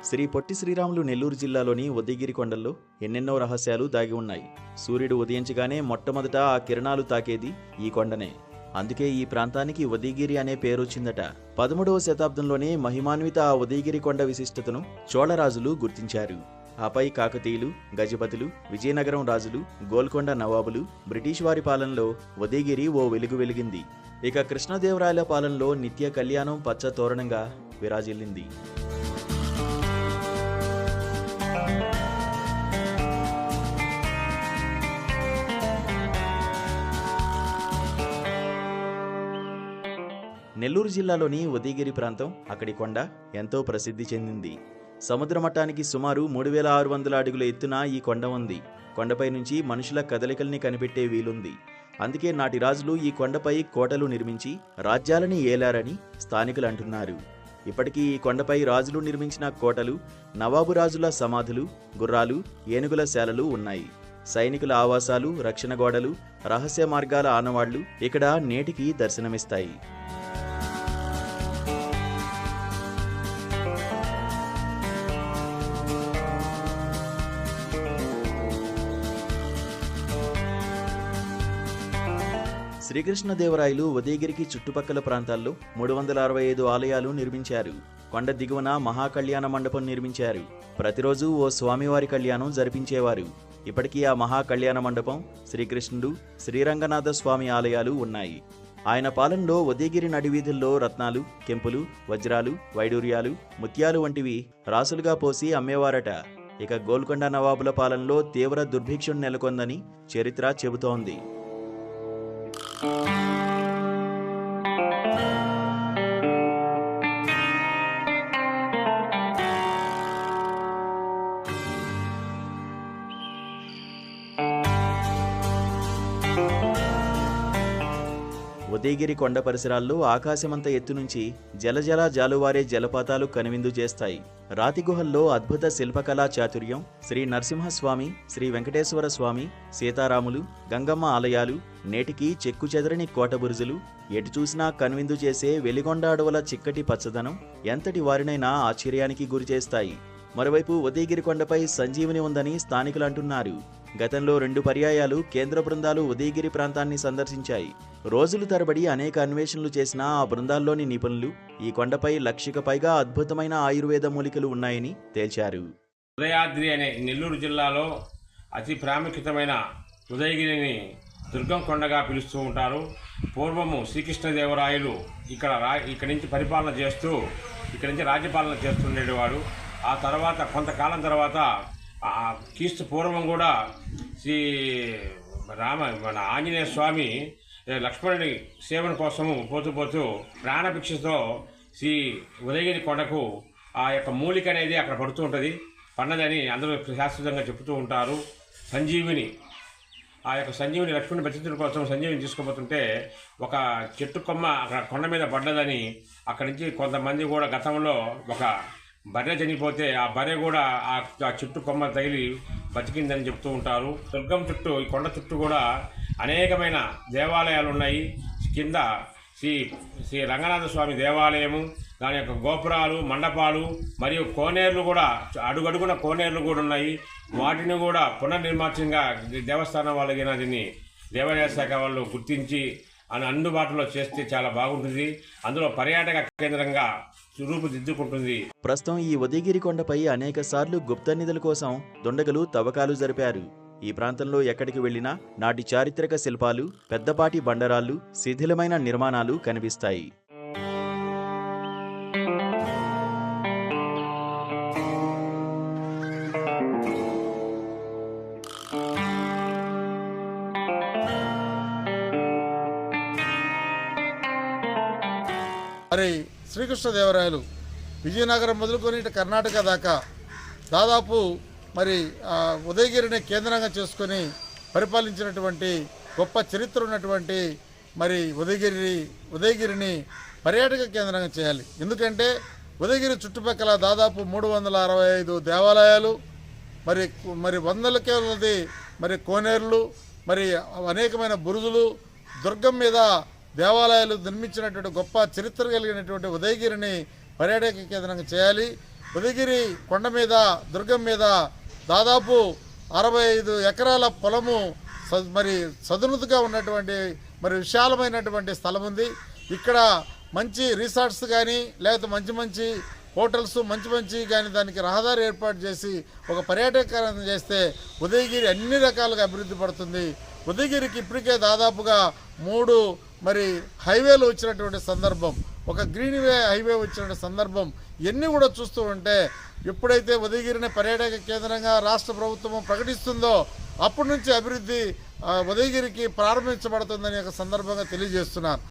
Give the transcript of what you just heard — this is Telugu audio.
శ్రీ పొట్టి శ్రీరాములు నెల్లూరు జిల్లాలోని ఉదయగిరి కొండల్లో ఎన్నెన్నో రహస్యాలు దాగి ఉన్నాయి. సూర్యుడు ఉదయించగానే మొట్టమొదట ఆ కిరణాలు తాకేది ఈ కొండనే. అందుకే ఈ ప్రాంతానికి ఉదయగిరి అనే పేరొచ్చిందట. 13వ శతాబ్దంలోనే మహిమాన్విత ఆ ఉదయగిరి కొండ విశిష్టతను చోళరాజులు గుర్తించారు. ఆపై కాకతీయులు, గజపతులు, విజయనగరం రాజులు, గోల్కొండ నవాబులు, బ్రిటిష్ వారి పాలనలో ఉదయగిరి ఓ వెలుగు వెలిగింది. ఇక కృష్ణదేవరాయల పాలనలో నిత్య కళ్యాణం పచ్చ తోరణంగా విరాజిల్లింది. నెల్లూరు జిల్లాలోని ఉదయగిరి ప్రాంతం, అక్కడి కొండ ఎంతో ప్రసిద్ధి చెందింది. సముద్ర మట్టానికి సుమారు 3600 అడుగుల ఎత్తున ఈ కొండ ఉంది. కొండపై నుంచి మనుషుల కదలికల్ని కనిపెట్టే వీలుంది. అందుకే నాటి రాజులు ఈ కొండపై కోటలు నిర్మించి రాజ్యాలని ఏలారని స్థానికులు అంటున్నారు. ఇప్పటికీ ఈ కొండపై రాజులు నిర్మించిన కోటలు, నవాబు రాజుల సమాధులు, గుర్రాలు, ఏనుగుల శాలలు ఉన్నాయి. సైనికుల ఆవాసాలు, రక్షణ గోడలు, రహస్య మార్గాల ఆనవాళ్లు ఇక్కడ నేటికి దర్శనమిస్తాయి. శ్రీకృష్ణదేవరాయలు ఉదయగిరికి చుట్టుపక్కల ప్రాంతాల్లో 365 ఆలయాలు నిర్మించారు. కొండ దిగువన మహాకళ్యాణ మండపం నిర్మించారు. ప్రతిరోజు ఓ స్వామివారి కళ్యాణం జరిపించేవారు. ఇప్పటికీ ఆ మహాకళ్యాణ మండపం, శ్రీకృష్ణుడు, శ్రీరంగనాథ స్వామి ఆలయాలు ఉన్నాయి. ఆయన పాలనలో ఉదయగిరి నడివీధుల్లో రత్నాలు, కెంపులు, వజ్రాలు, వైడూర్యాలు, ముత్యాలు వంటివి రాసులుగా పోసి అమ్మేవారట. ఇక గోల్కొండ నవాబుల పాలనలో తీవ్ర దుర్భిక్షం నెలకొందని చరిత్ర చెబుతోంది. ఉదయగిరి కొండ పరిసరాల్లో ఆకాశమంత ఎత్తు నుంచి జలజల జాలువారే జలపాతాలు కనువిందు చేస్తాయి. రాతి గుహల్లో అద్భుత శిల్పకళా చాతుర్యం, శ్రీ నరసింహస్వామి, శ్రీ వెంకటేశ్వర స్వామి, సీతారాములు, గంగమ్మ ఆలయాలు, నేటికి చెక్కు చెదరని కోట బురుజులు, ఎటు చూసినా కనువిందు చేసే వెలిగొండ అడవుల చిక్కటి పచ్చదనం ఎంతటి వారినైనా ఆశ్చర్యానికి గురిచేస్తాయి. మరోవైపు ఉదయగిరి కొండపై సంజీవిని ఉందని స్థానికులు అంటున్నారు. గతంలో 2 పర్యాయాలు కేంద్ర బృందాలు ఉదయగిరి ప్రాంతాన్ని సందర్శించాయి. రోజులు తరబడి అనేక అన్వేషణలు చేసిన ఆ బృందాల్లోని నిపుణులు ఈ కొండపై 1,00,000కు పైగా అద్భుతమైన ఆయుర్వేద మూలికలు ఉన్నాయని తేల్చారు. ఉదయాద్రి అనే నెల్లూరు జిల్లాలో అతి ప్రాముఖ్యమైన ఉదయగిరిని దుర్గం కొండగా పిలుస్తూ ఉంటారు. పూర్వము శ్రీకృష్ణదేవరాయలు ఇక్కడి నుంచి పరిపాలన చేస్తూ ఇక్కడి నుంచి రాజ్యపాలన చేస్తుండేవాడు. ఆ తర్వాత కొంతకాలం తర్వాత క్రీస్తు పూర్వం కూడా మన ఆంజనేయ స్వామి లక్ష్మణుని సేవన కోసము పోతూ ప్రాణభిక్షతో శ్రీ ఉదయగిరి కొండకు ఆ యొక్క మూలిక అనేది అక్కడ పడుతూ ఉంటుంది. పన్నదని అందరూ శాశ్వతంగా చెబుతూ ఉంటారు. సంజీవిని, ఆ యొక్క సంజీవిని లక్ష్మణుని బతికించడం కోసం సంజీవిని తీసుకుపోతుంటే ఒక చెట్టు కొమ్మ అక్కడ కొండ మీద పడ్డదని అక్కడి నుంచి కొంతమంది కూడా గతంలో ఒక బర్రె చనిపోతే ఆ బర్రె కూడా ఆ చుట్టు కొమ్మ తగిలి బతికిందని చెప్తూ ఉంటారు. దుర్గం చుట్టూ, ఈ కొండ చుట్టూ కూడా అనేకమైన దేవాలయాలు ఉన్నాయి. కింద శ్రీ రంగనాథ స్వామి దేవాలయము, దాని యొక్క గోపురాలు, మండపాలు మరియు కోనేర్లు కూడా, అడుగడుగున కోనేర్లు కూడా ఉన్నాయి. వాటిని కూడా పునర్నిర్మాణంగా దేవస్థానం వాళ్ళకి దీన్ని దేవాలయ శాఖ వాళ్ళు గుర్తించి అందుబాటులో చేస్తే చాలా బాగుంటుంది. అందులో పర్యాటక కేంద్రంగా రూపుదిద్దుకుంటుంది. ప్రస్తుతం ఈ ఉదయగిరి కొండపై అనేక సార్లు గుప్త నిధుల కోసం దుండగులు తవ్వకాలు జరిపారు. ఈ ప్రాంతంలో ఎక్కడికి వెళ్లినా నాటి చారిత్రక శిల్పాలు, పెద్దపాటి బండరాళ్లు, శిథిలమైన నిర్మాణాలు కనిపిస్తాయి. మరి శ్రీకృష్ణదేవరాయలు విజయనగరం మొదలుకొని కర్ణాటక దాకా దాదాపు మరి ఉదయగిరిని కేంద్రంగా చేసుకొని పరిపాలించినటువంటి గొప్ప చరిత్ర ఉన్నటువంటి మరి ఉదయగిరిని పర్యాటక కేంద్రంగా చేయాలి. ఎందుకంటే ఉదయగిరి చుట్టుపక్కల దాదాపు 365 దేవాలయాలు, మరి వందలకే ఉన్నది మరి కోనేర్లు, మరి అనేకమైన బురుజులు, దుర్గం మీద దేవాలయాలు నిర్మించినటువంటి గొప్ప చరిత్ర కలిగినటువంటి ఉదయగిరిని పర్యాటక కేంద్రంగా చేయాలి. ఉదయగిరి కొండ మీద దుర్గం మీద దాదాపు 65 ఎకరాల పొలము మరి సదునుతుగా ఉన్నటువంటి మరి విశాలమైనటువంటి స్థలం ఉంది. ఇక్కడ మంచి రిసార్ట్స్ కానీ లేకపోతే మంచి మంచి హోటల్స్ మంచి కానీ దానికి రహదారి ఏర్పాటు చేసి ఒక పర్యాటకీకరణ చేస్తే ఉదయగిరి అన్ని రకాలుగా అభివృద్ధి పడుతుంది. ఉదయగిరికి ఇప్పటికే దాదాపుగా 3 మరి హైవేలు వచ్చినటువంటి సందర్భం, ఒక గ్రీన్ వే హైవే వచ్చిన సందర్భం, ఇవన్నీ కూడా చూస్తూ ఉంటే ఎప్పుడైతే ఉదయగిరిని పర్యాటక కేంద్రంగా రాష్ట్ర ప్రభుత్వం ప్రకటిస్తుందో అప్పటి నుంచి అభివృద్ధి ఉదయగిరికి ప్రారంభించబడుతుందని ఒక సందర్భంగా తెలియజేస్తున్నాను.